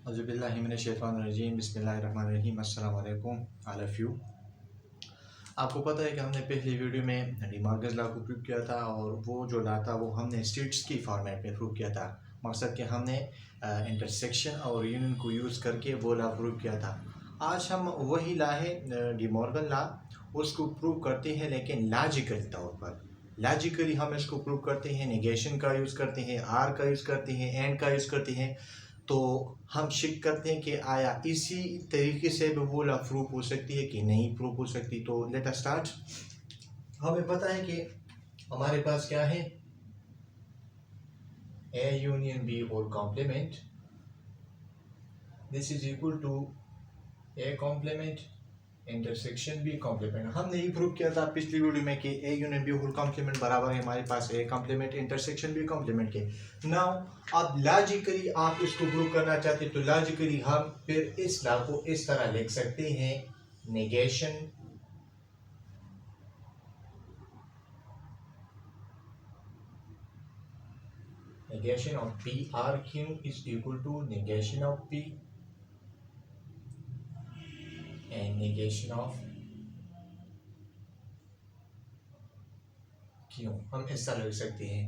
औज़ुबिल्लाहिमिनश्शैतानिर्रजीम बिस्मिल्लाहिर्रहमानिर्रहीम अस्सलाम वालेकुम ऑल ऑफ़ यू। आपको पता है कि हमने पहली वीडियो में डिमॉर्गन लॉ को प्रूव किया था और वो जो लॉ था वो हमने स्टेट्स की फॉर्मेट में प्रूव किया था। मकसद कि हमने इंटरसेक्शन और यूनियन को यूज़ करके वो लॉ प्रूव किया था। आज हम वही लॉ है डिमॉर्गन लॉ, उसको प्रूव करते हैं लेकिन लॉजिकल तौर पर। लॉजिकली हम इसको प्रूव करते हैं, नेगेशन का यूज़ करते हैं, आर का यूज़ करते हैं, एंड का यूज़ करते हैं। तो हम चेक करते हैं कि आया इसी तरीके से भी वो लॉ प्रूव हो सकती है कि नहीं प्रूव हो सकती। तो लेट अस स्टार्ट। हमें पता है कि हमारे पास क्या है, A union B whole complement, this is equal to A complement intersection B complement. हमने ये प्रूव किया था पिछली वीडियो में कि A union B whole complement बराबर है हमारे पास A complement intersection B complement के। नाउ अब लॉजिकली आप इसको प्रूव करना चाहते हैं तो लॉजिकली हम फिर इस लॉ को इस तरह लिख सकते हैं, negation of PRQ is equal to negation of P and negation of Q। हम इस तरह लिख सकते हैं।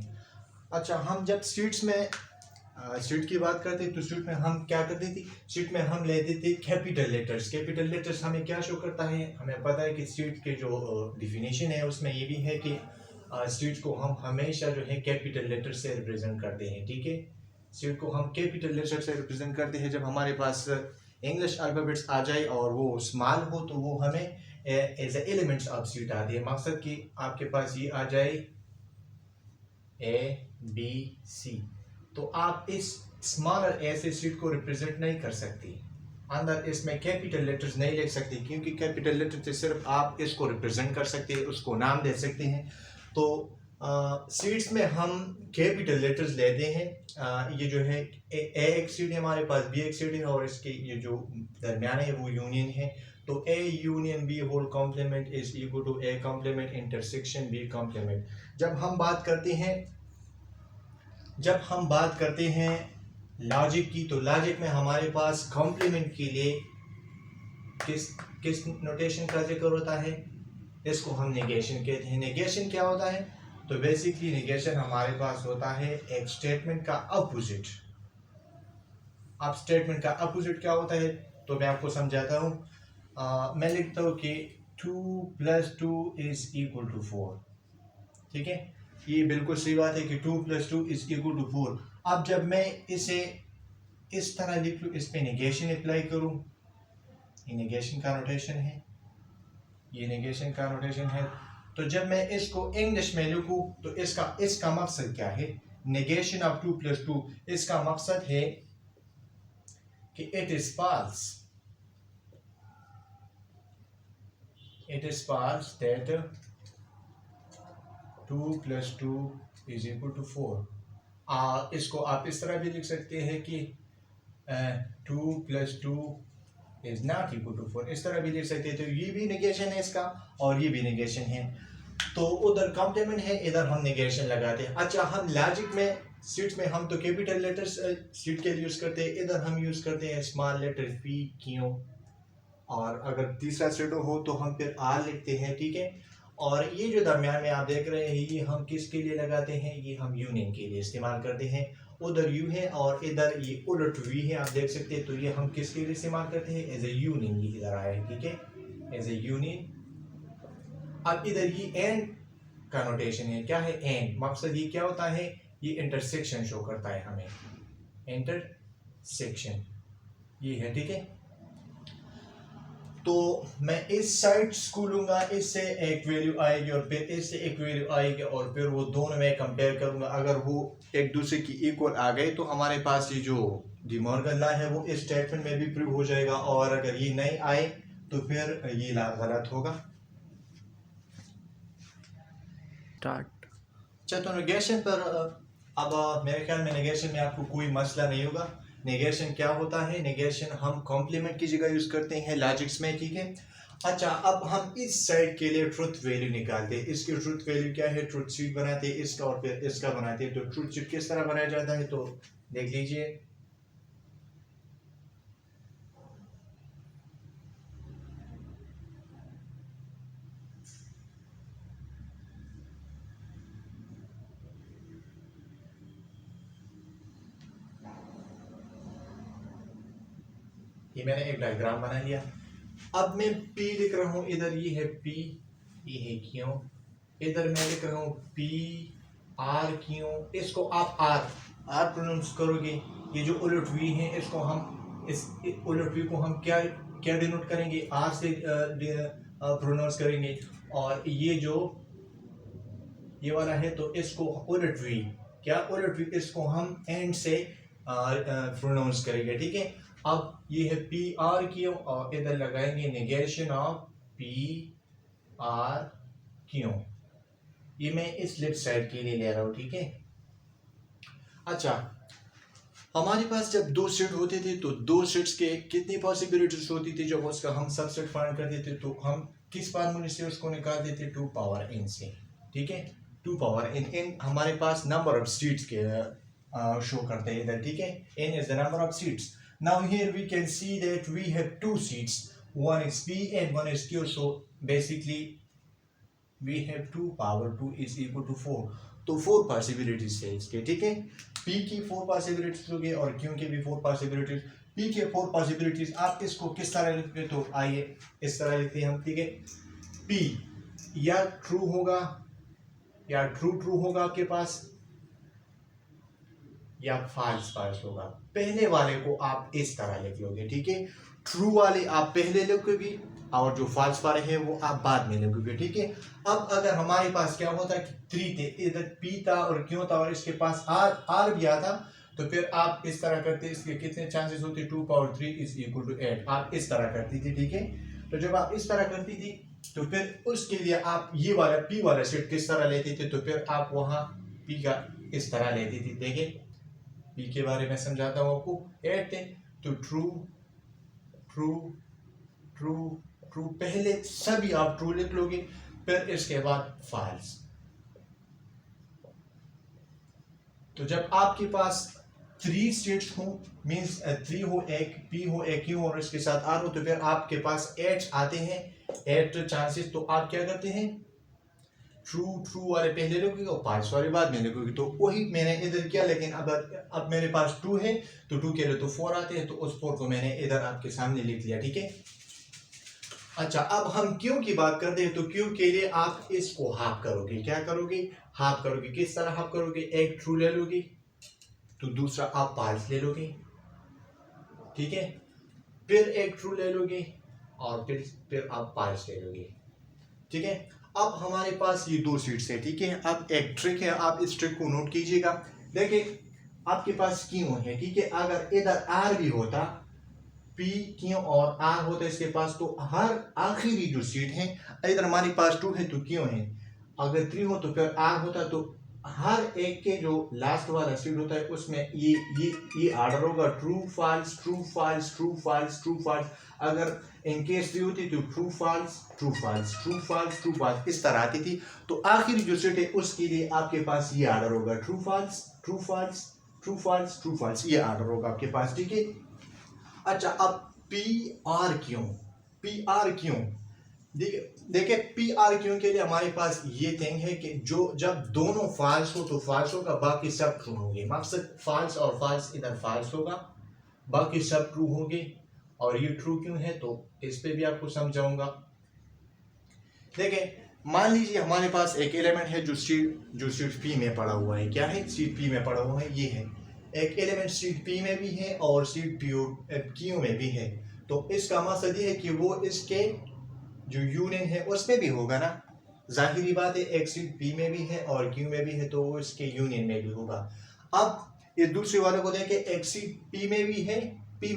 अच्छा, हम जब स्ट्रीट्स में स्ट्रीट की बात करते हैं तो स्ट्रीट में हम क्या करते थे, स्ट्रीट में हम लेते थे कैपिटल लेटर्स। कैपिटल लेटर्स हमें क्या शो करता है, हमें पता है कि स्ट्रीट के जो डिफिनेशन है उसमें ये भी है कि स्ट्रीट को हम हमेशा जो है कैपिटल लेटर से रिप्रेजेंट करते हैं। ठीक है, स्ट्रीट को हम कैपिटल लेटर से रिप्रेजेंट करते हैं। जब हमारे पास इंग्लिश अल्फ़ाबेट्स आ जाए और वो स्मॉल हो तो वो हमें एज एलिमेंट्स ऑफ स्ट्रीट आती है। मकसद कि आपके पास ये आ जाए ए बी सी, तो आप इस स्मॉलर ए से स्ट्रीट को रिप्रेजेंट नहीं कर सकती, अंदर इसमें कैपिटल लेटर्स नहीं लिख सकती, क्योंकि कैपिटल लेटर से सिर्फ आप इसको रिप्रेजेंट कर सकते हैं, उसको नाम दे सकते हैं। तो सीट्स में हम कैपिटल लेटर्स लेते हैं। ये जो है ए एक सीट है हमारे पास, बी एक सीट है और इसके ये जो दरमियान है वो यूनियन है। तो A union B whole complement is equal to A complement intersection B complement. जब हम बात करते हैं लॉजिक की, तो लॉजिक में हमारे पास कॉम्प्लीमेंट के लिए किस नोटेशन का जिक्र होता है, इसको हम नेगेशन कहते हैं। नेगेशन क्या होता है, तो बेसिकली नेगेशन हमारे पास होता है एक स्टेटमेंट का अपोजिट। अब स्टेटमेंट का अपोजिट क्या होता है तो मैं आपको समझाता हूँ। मैं लिखता हूँ कि 2 + 2 इज इक्वल टू 4। ठीक है, ये बिल्कुल सही बात है कि 2 + 2 इज इक्वल टू 4। अब जब मैं इसे इस तरह लिख लूँ, इस पे नेगेशन अप्लाई करूँ, ये नेगेशन का नोटेशन है, ये नेगेशन का नोटेशन है। तो जब मैं इसको इंग्लिश में लिखूं तो इसका मकसद क्या है, नेगेशन ऑफ 2 + 2, इसका मकसद है कि it is false that 2 + 2 is equal to 4। इसको आप इस तरह भी लिख सकते हैं कि 2 + 2 इज नॉट इक्वल टू 4, इस तरह भी लिख सकते हैं। तो ये भी नेगेशन है इसका और ये भी नेगेशन है। तो उधर कॉम्प्लीमेंट है, इधर हम नेगेशन लगाते हैं। अच्छा, हम लॉजिक में सीट्स में हम तो कैपिटल लेटर्स सीट के लिए यूज करते हैं, इधर हम यूज करते हैं स्मॉल लेटर पी क्यू, और अगर तीसरा सीट हो तो हम फिर आर लिखते हैं। ठीक है, और ये जो दरमियान में आप देख रहे हैं ये हम किसके लिए लगाते हैं, ये हम यूनियन के लिए इस्तेमाल करते हैं। उधर यू है और इधर ये उलट वी है, आप देख सकते हैं। तो ये हम किसके लिए इस्तेमाल करते हैं, एज ए यूनियन, ये इधर आया है। ठीक है, एज ए यूनियन। अब इधर ये एंड का नोटेशन है, क्या है एंड, मकसद ये क्या होता है, ये इंटरसेक्शन शो करता है हमें, इंटरसेक्शन ये है। ठीक है, तो मैं इस साइड को लूंगा, इससे एक वैल्यू आएगी और फिर इससे एक वैल्यू आएगी और फिर वो दोनों में कंपेयर करूंगा। अगर वो एक दूसरे की इक्वल आ गए तो हमारे पास ये जो डिमॉर्गन लॉ है वो इस स्टेटमेंट में भी प्रूव हो जाएगा, और अगर ये नहीं आए तो फिर ये लॉ गलत होगा। अच्छा, तो नेगेशन पर अब मेरे ख्याल में नेगेशन में आपको कोई मसला नहीं होगा। नेगेशन क्या होता है, नेगेशन हम कॉम्प्लीमेंट की जगह यूज करते हैं लॉजिक्स में। ठीक है, अच्छा, अब हम इस साइड के लिए ट्रुथ वैल्यू निकालते हैं। इसकी ट्रुथ वैल्यू क्या है, ट्रुथ शीट बनाते हैं इसका और फिर इसका बनाते हैं। तो ट्रुथ शीट किस तरह बनाया जाता है तो देख लीजिए। ये मैंने एक डायग्राम बना लिया। अब मैं P लिख रहा हूँ, इधर ये है P, ये है Q, इधर मैं लिख रहा हूँ P R Q। इसको आप R प्रोनाउंस करोगे। ये जो उलट V है इसको हम इस उलट V को हम क्या क्या डिनोट करेंगे, R से प्रोनाउंस करेंगे। और ये जो ये वाला है तो इसको उलट V, क्या उलट V, इसको हम एंड से प्रोनाउंस करेंगे। ठीक है, अब ये है P R Q और इधर लगाएंगे negation of P R Q। ये मैं इस लेफ्ट साइड के लिए ले रहा हूँ। ठीक है, अच्छा हमारे पास जब दो सेट होते थे तो दो सेट्स के कितनी पॉसिबिलिटीज होती थी, जब उसका हम सबसेट फाइंड करते थे तो हम किस फार्मूले से उसको निकालते थे, 2 पावर n से। ठीक है, 2 पावर n हमारे पास नंबर ऑफ सीट्स के शो करते हैं इधर। ठीक है, n is the number of seats. Now here we can see that we have two seats, one is p and one is q, so basically we have 2 power 2 is equal to 4। तो 4 possibilities है इसके। ठीक है, p की 4 possibilities हो गई और q के भी 4 पॉसिबिलिटीज। p के 4 पॉसिबिलिटीज आप इसको किस तरह लिखते हैं, तो आइए इस तरह लिखते हैं हम। ठीक है, p या ट्रू होगा या ट्रू होगा आपके पास, या फाल्स होगा। पहले वाले को आप इस तरह लिख लोगे। ठीक है, ट्रू वाले आप पहले लिखोगे और जो फाल्स वाले हैं वो आप बाद में लिखोगे। ठीक है, अब अगर हमारे पास क्या होता कि 3 थे, इधर P था और Q था और इसके पास R भी आता, तो फिर आप इस तरह करते, इसके कितने चांसेस होते, 2 पावर 3 इज इक्वल टू 8। आप इस तरह करती थी। ठीक है, तो जब आप इस तरह करती थी तो फिर उसके लिए आप ये वाला P वाला सेट किस तरह लेते थे, तो फिर आप वहां P का इस तरह लेती थी। देखिए P के बारे में समझाता हूँ आपको। 8 थे तो ट्रू ट्रू ट्रू ट्रू, पहले सभी आप ट्रू लिख लोगे, फिर इसके बाद फॉल्स। तो जब आपके पास 3 स्टेट्स हो, मींस 3 हो, एक P हो, एक Q और इसके साथ R हो, तो फिर आपके पास 8 आते हैं, 8 चांसेस। तो आप क्या करते हैं, ट्रू वाले पहले लिखोगे और फॉल्स वाले बाद में लिखोगे। तो वही मैंने इधर किया, लेकिन अब मेरे पास 2 है तो 2 के लिए तो 4 आते हैं, तो उस 4 को मैंने इधर आपके सामने लिख लिया। ठीक है, अच्छा अब हम Q की बात करते हैं। तो Q के लिए आप इसको हाफ करोगे। क्या करोगे, हाफ करोगे। किस तरह हाफ करोगे, एक ट्रू ले लोगे तो दूसरा आप फॉल्स ले लोगे। ठीक है, फिर एक ट्रू ले लोगे और फिर आप फॉल्स ले लोगे। ठीक है, अब हमारे पास ये 2 सीट्स है। ठीक है, अब एक ट्रिक है, आप इस ट्रिक को नोट कीजिएगा। देखिए आपके पास Q है। ठीक है, अगर इधर R भी होता, P Q और R होता है इसके पास, तो हर आखिरी जो सीट है, इधर हमारे पास 2 है तो Q है, अगर 3 हो तो फिर R होता, तो हर एक के जो लास्ट वाला सीट होता है उसमें ये आर्डर होगा, true false true false true false true false. अगर इन केस 3 होती तो true false true false true false true false, इस तरह आती थी। तो आखिरी जो सीट है उसके लिए आपके पास ये आर्डर होगा, true false true false true false true false, ये आर्डर होगा आपके पास। ठीक है, अच्छा अब पी आर क्यों, देखिए पी आर क्यों के लिए हमारे पास ये थिंग है कि जो जब दोनों फॉल्स हो तो फॉल्स होगा, बाकी सब ट्रू होंगे। मकसद फॉल्स और फॉल्स, इधर फॉल्स होगा, बाकी सब ट्रू होंगे। और ये ट्रू क्यों है तो इस पे भी आपको समझाऊंगा। देखिए मान लीजिए हमारे पास एक एलिमेंट है जो सीट पी में पड़ा हुआ है। क्या है, सीट पी में पड़ा हुआ है, ये है एक एलिमेंट सीट पी में भी है और सीट क्यू में भी है। तो इसका मकसद ये है कि वो इसके जो यूनियन है उसमें भी होगा ना, जाहिरी बात है, एक सीट पी में भी है और क्यू में भी है तो वो इसके यूनियन में भी होगा। अब इस दूसरे वाले को देखें, एक सीट पी में भी है, पी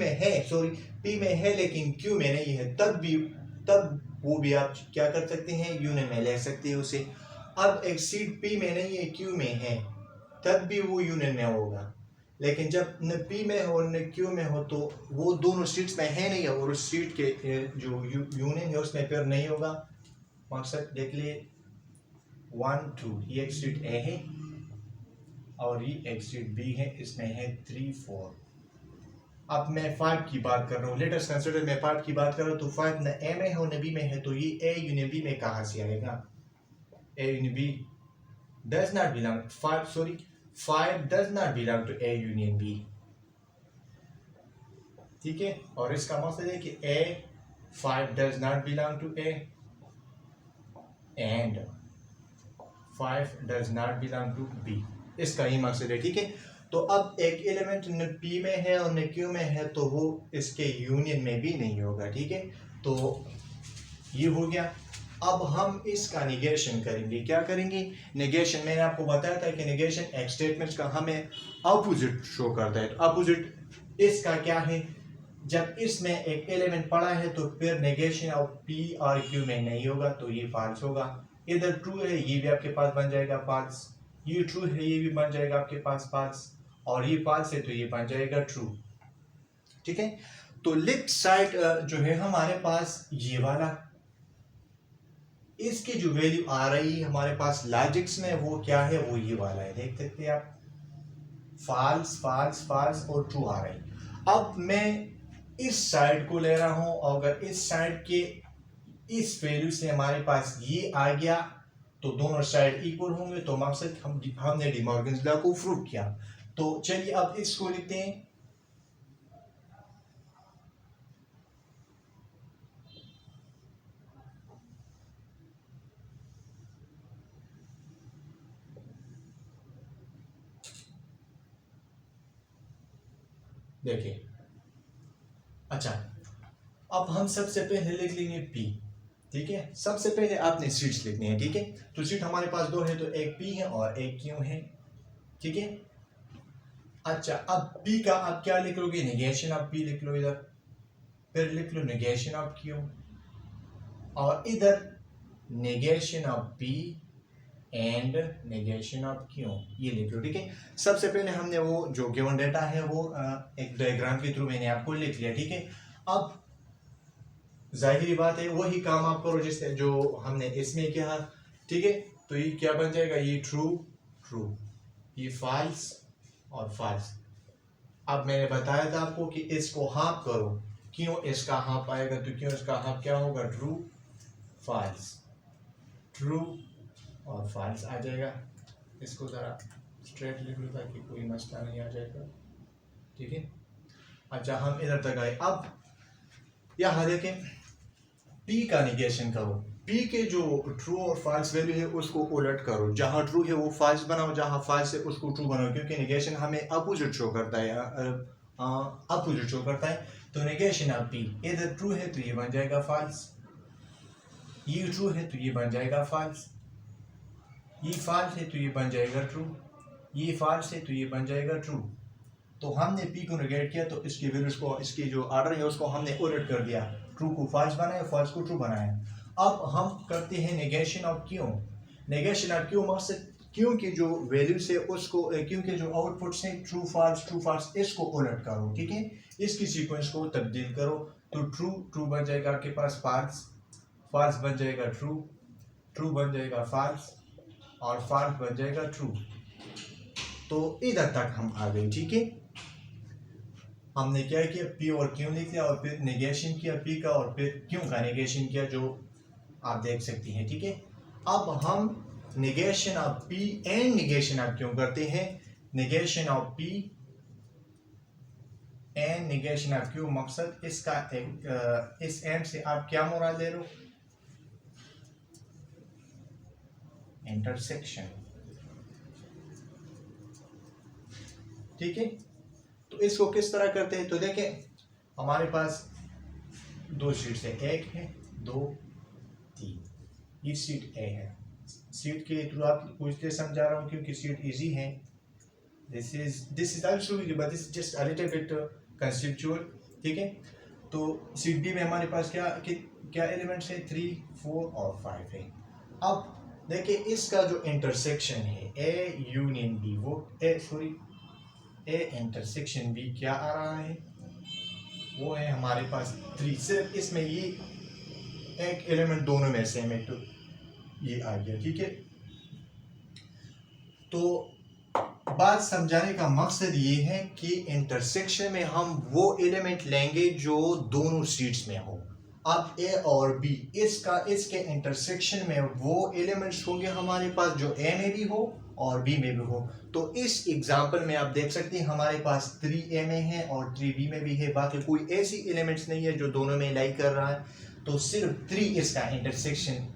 में है लेकिन क्यू में नहीं है, तब वो भी आप क्या कर सकते हैं, यूनियन में ले सकते हैं उसे। अब एक सीट पी में नहीं है, क्यू में है, तब भी वो यूनियन में होगा। लेकिन जब न पी में हो न क्यू में हो तो वो दोनों सीट्स में है नहीं, और उस सीट के जो यूनियन है उसमें फिर नहीं होगा। मकसद देख लिए 1 2, ये एक सीट ए है और ये एक सीट बी है, इसमें है 3 4। अब मैं 5 की बात कर रहा हूँ, लेट अस कंसीडर मैं 5 की बात कर रहा हूँ। तो 5 न ए में हो न बी में है, तो ये ए यूनियन बी में कहाँ से आएगा, A union B does not belong 5 does not belong to A union B। ठीक है, और इसका मतलब है कि A5 does not belong to A and 5 does not belong to B, इसका ही मकसद है। ठीक है, तो अब एक एलिमेंट न P में है और न Q में है तो वो इसके यूनियन में भी नहीं होगा। ठीक है, तो ये हो गया। अब हम इसका निगेशन करेंगे। क्या करेंगे? निगेशन मैंने आपको बताया था कि निगेशन एक स्टेटमेंट का हमें अपोजिट शो करता है। तो अपोजिट इसका क्या है? जब इसमें एक एलिमेंट पड़ा है तो फिर नेगेशन ऑफ P और Q में नहीं होगा तो ये फॉल्स होगा। इधर ट्रू है ये भी आपके पास बन जाएगा फॉल्स, ये ट्रू है ये भी बन जाएगा आपके पास फॉल्स, और ये फॉल्स है तो ये बन जाएगा ट्रू। ठीक है, तो लेफ्ट साइड जो है हमारे पास ये वाला, इसकी जो वैल्यू आ रही है हमारे पास लॉजिक्स में वो क्या है? वो ये वाला है, देख सकते हैं आप, फॉल्स फॉल्स फॉल्स और ट्रू आ रही है। अब मैं इस साइड को ले रहा हूं, अगर इस साइड के इस वैल्यू से हमारे पास ये आ गया तो दोनों साइड इक्वल होंगे, तो मकसद हमने डी मॉर्गन्स लॉ को प्रूव किया। तो चलिए अब इसको लिखते हैं। देखिए, अच्छा, अब हम सबसे पहले लिख लेंगे P। ठीक है, सबसे पहले आपने सीट्स लिखनी है। ठीक है, तो सीट हमारे पास दो है, तो एक P है और एक Q है। ठीक है, अच्छा, अब P का आप क्या लिख लोगे? नेगेशन ऑफ P लिख लो इधर, फिर लिख लो नेगेशन ऑफ Q, और इधर negation of P and negation of Q, ये लिख लो। ठीक है, सबसे पहले हमने वो जो गिवन डेटा है वो एक डायग्राम के थ्रू मैंने आपको लिख लिया। ठीक है, अब जाहिर बात है वही काम आप करो जिससे जो हमने इसमें किया। ठीक है, तो ये क्या बन जाएगा? ये ट्रू ट्रू, ये फॉल्स और फॉल्स। अब मैंने बताया था आपको कि इसको हाफ करो, क्यों इसका हाफ आएगा? तो क्यों इसका हाफ क्या होगा? ट्रू फॉल्स, ट्रू और फॉल्स आ जाएगा। इसको ज़रा स्ट्रेट लिख लो ताकि कोई मसला नहीं आ जाएगा। ठीक है, अच्छा, हम इधर तक आए। अब यहाँ देखें, P का निगेशन करो, P के जो ट्रू और फॉल्स वैल्यू है उसको उलट करो, जहाँ ट्रू है वो फॉल्स बनाओ, जहाँ फॉल्स है उसको ट्रू बनाओ, क्योंकि निगेशन हमें अपोजिट शो करता है, अपोजिट शो करता है। तो निगेशन ऑफ P, इधर ट्रू है तो ये बन जाएगा फॉल्स, ये ट्रू है तो ये बन जाएगा फॉल्स, ये फॉल्स है तो ये बन जाएगा ट्रू, ये फॉल्स है तो ये बन जाएगा ट्रू। तो हमने P को निगेट किया तो इसकी वैल्यूज को, इसकी जो ऑर्डर है उसको हमने उलट कर दिया, ट्रू को फॉल्स बनाया, फॉल्स को ट्रू बनाया। अब हम करते हैं negation of Q। Negation of Q मकसद Q की जो वैल्यूज है उसको, Q के जो आउटपुट्स हैं ट्रू फॉल्स, इसको उलट करो। ठीक है, इसकी सीक्वेंस को तब्दील करो, तो ट्रू ट्रू बन जाएगा आपके पास फॉल्स, फॉल्स बन जाएगा ट्रू, ट्रू बन जाएगा फॉल्स, और फॉल्स बन जाएगा ट्रू। तो इधर तक हम आ गए। ठीक है, हमने क्या किया? P और Q लिख लिया और फिर नेगेशन किया P का, और फिर Q का नेगेशन किया, जो आप देख सकती हैं। ठीक है, अब हम negation of P and negation of Q करते हैं। Negation of P and negation of Q, मकसद इसका एक, इस एंड से आप क्या मुराद ले लो? इंटरसेक्शन। ठीक है, तो इसको किस तरह करते हैं? तो देखें, हमारे पास दो शीट्स है, एक है, दो, तीन। ये सीट ए है, सीट के थ्रू आप पूछते समझा रहा हूँ क्योंकि सीट इजी है। This is also easy but this just a little bit conceptual. ठीक है, तो सीट बी में हमारे पास क्या एलिमेंट्स है? 3, 4 और 5 है। अब देखिए, इसका जो इंटरसेक्शन है ए यूनियन बी, वो ए इंटरसेक्शन बी क्या आ रहा है? वो है हमारे पास 3। सिर्फ इसमें ये एक एलिमेंट दोनों में सेम है तो ये आ गया। ठीक है, तो बात समझाने का मकसद ये है कि इंटरसेक्शन में हम वो एलिमेंट लेंगे जो दोनों सीट्स में हो। अब ए और बी, इसके इंटरसेक्शन में वो एलिमेंट्स होंगे हमारे पास जो ए में भी हो और बी में भी हो। तो इस एग्जांपल में आप देख सकते हैं हमारे पास 3a में है और 3b में भी है, बाकी कोई ऐसी एलिमेंट्स नहीं है जो दोनों में लाई कर रहा है, तो सिर्फ 3 इसका इंटरसेक्शन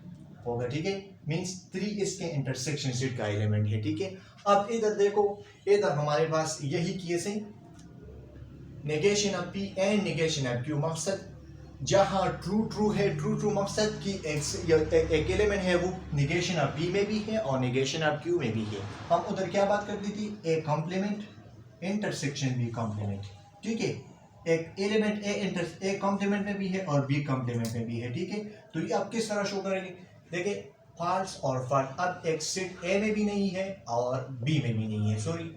होगा, ठीक है। मींस 3 इसके इंटरसेक्शन सेट का एलिमेंट है, ठीक है। अब इधर देखो, इधर हमारे पास यही केस है, negation of p and negation of q। मकसद जहां ट्रू ट्रू है, ट्रू ट्रू मकसद की एक एलिमेंट है वो नेगेशन ऑफ p में भी है और नेगेशन ऑफ q में भी है। हम उधर क्या बात करती थी, A complement intersection B complement, ठीक है। एक एलिमेंट ए कॉम्प्लीमेंट में भी है और बी कॉम्प्लीमेंट में भी है, ठीक है। तो ये आप किस तरह शो करेंगे, देखिए फॉल्स और फॉल्स। अब एक सेट ए में भी नहीं है और बी में भी नहीं है, सॉरी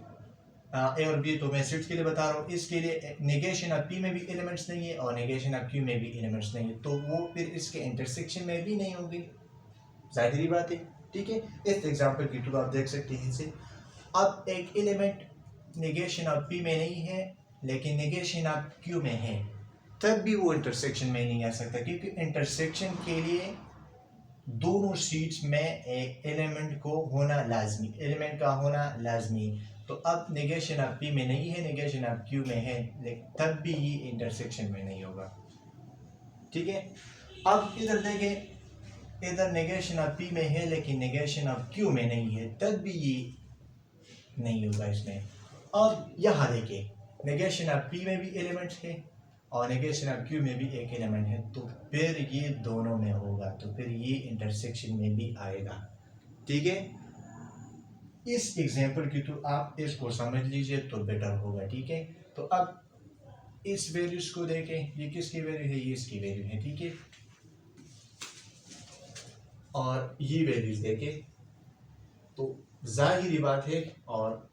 ए और बी तो मैं सेट्स के लिए बता रहा हूँ। इसके लिए नेगेशन ऑफ पी में भी एलिमेंट्स नहीं है और नेगेशन ऑफ क्यू में भी एलिमेंट्स नहीं है, तो वो फिर इसके इंटरसेक्शन में भी नहीं होंगे, जाहिर बात है, ठीक है। इस एग्जांपल की थ्रू आप देख सकते हैं इसे। अब एक एलिमेंट नेगेशन ऑफ पी में नहीं है लेकिन नेगेशन ऑफ क्यू में है, तब भी वो इंटरसेक्शन में नहीं आ सकता, क्योंकि इंटरसेक्शन के लिए दोनों सीट्स में एक एलिमेंट को होना लाजमी, एलिमेंट का होना लाजमी। तो अब नेगेशन ऑफ पी में नहीं है, नेगेशन ऑफ क्यू में है, लेकिन तब भी ये इंटरसेक्शन में नहीं होगा, ठीक है। अब इधर देखें, इधर नेगेशन ऑफ पी में है लेकिन नेगेशन ऑफ क्यू में नहीं है, तब भी ये नहीं होगा इसमें। अब यहाँ देखें, नेगेशन ऑफ पी में भी एलिमेंट्स है और नेगेशन ऑफ क्यू में भी एक एलिमेंट है, तो फिर ये दोनों में होगा, तो फिर ये इंटरसेक्शन में भी आएगा, ठीक है। इस एग्जांपल की तो आप इसको समझ लीजिए तो बेटर होगा, ठीक है। तो अब इस वैल्यूज को देखें, ये किसकी वैल्यू है, ये इसकी वैल्यू है, ठीक है। और ये वैल्यूज देखें तो जाहिर बात है, और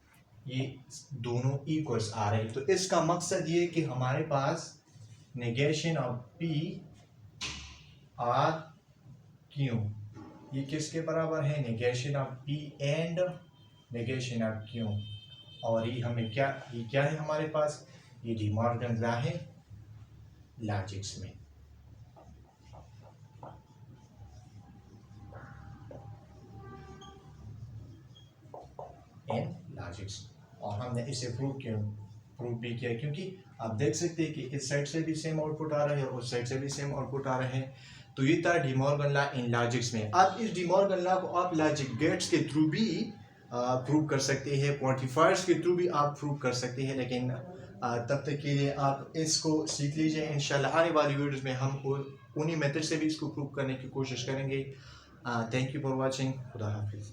ये दोनों इक्वल्स आ रहे हैं, तो इसका मकसद ये कि हमारे पास negation of P or Q ये किसके बराबर है, negation of P and negation of Q. और ये हमें क्या, ये क्या है हमारे पास, ये डी मॉर्गन लॉ है लॉजिक्स में। इन लॉजिक्स, और हमने इसे प्रूव भी किया, क्योंकि आप देख सकते हैं कि इस साइड से भी सेम आउटपुट आ रहा है और उस साइड से भी सेम आउटपुट आ रहे हैं। तो ये था De Morgan law in logics में। अब इस डी मॉर्गन लॉ को आप लॉजिक गेट्स के थ्रू भी प्रूव कर सकते हैं, क्वांटिफायर्स के थ्रू भी आप प्रूव कर सकते हैं, लेकिन तब तक के लिए आप इसको सीख लीजिए। इंशाल्लाह आने वाली वीडियोस में हम उन्हीं मेथड से भी इसको प्रूव करने की कोशिश करेंगे। Thank you for watching. खुदा हाफिज़।